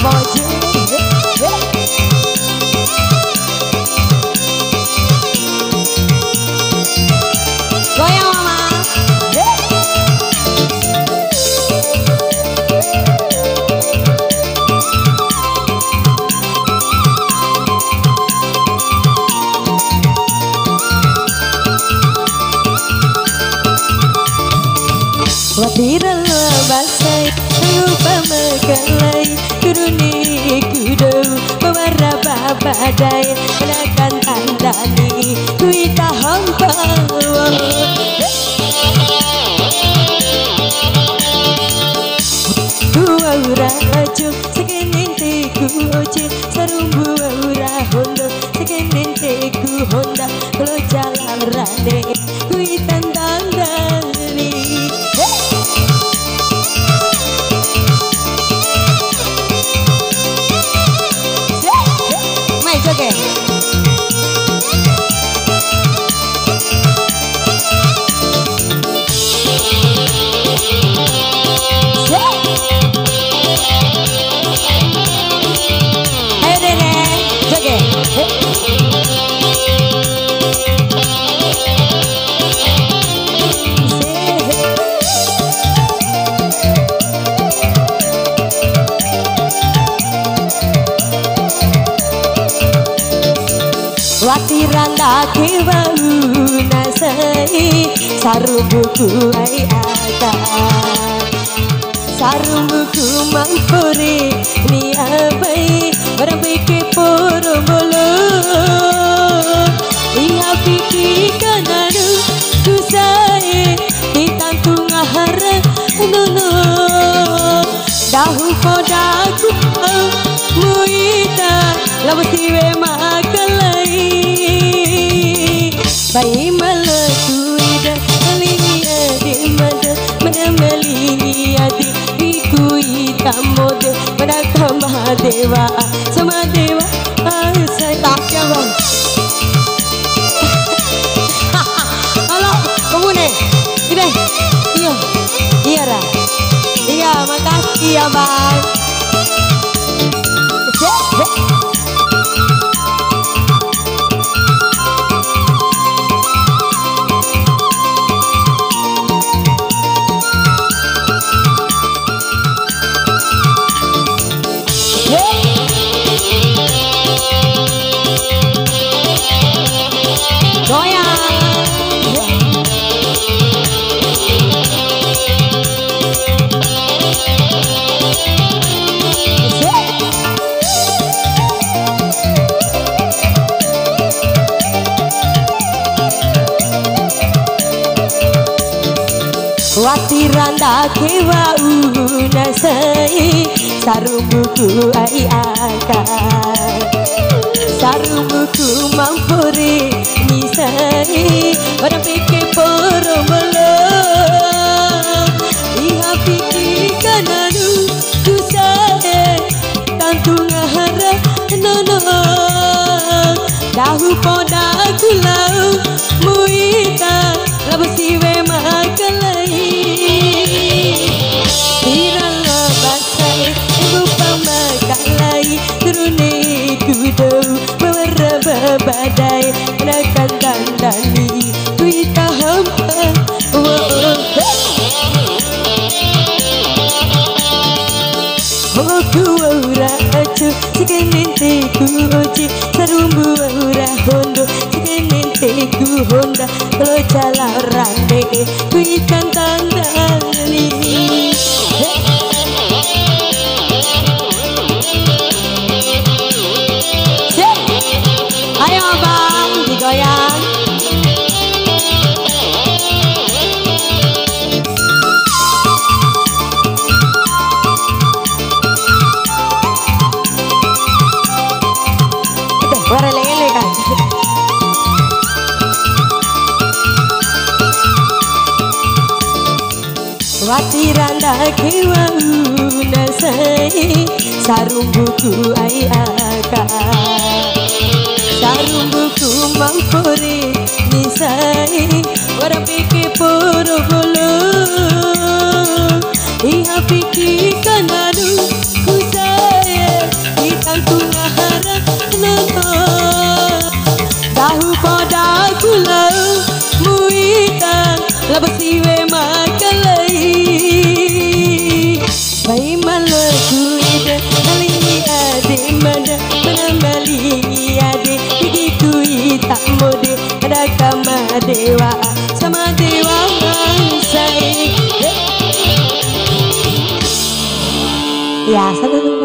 boji. Goyang mama. Watiran basai lupa mekalai kuruni kudo mewarna babadai menakan tandani kuita hampa dua urajo sekenin teku oce sarumbu ura hondo sekenin teku honda kalau jalan rande kuitan tandani. Okay. Watiran dake bau nasai sarumbuku ai ada sarumbuku mampuri ni abai berabai ke porobolo ia piki kanadu kusai ditantu ngahara nono dahu podaku muita labasiwe makalai bayi malakuida alini adi mada mana melini adi ikui tamode mana kama dewa sama dewa saya tak ya bang. Halo kamu nih ini iya iya ra iya makasih ya bang. Watiran dake bau nasai sarumbuku ai akan sarumbuku mampuri nisai orang pikir porobolo iha pikir kanadu kusai tantu ngahara nono dahu poda kulau muita labasiwe makalai tirala basai ibu pamakalai turune kudo mewarna babadai menakan tandani kuita hampa Hoku aura acu sekenin teku oci sarumbu aura hondo sekenin teku honda kalau jalan rande kuikan tandani. Ayo bang digoyang. Warelele kan. Watiran dake bau nasai sarumbuku ai akan sarumbuku mampuri nisai orang pikir porobolo iha pikir kanadu kusai siwe makalai bai malku ide kali ade mana menambali ade gigiku tak mode ada kama dewa sama dewa saya ya satu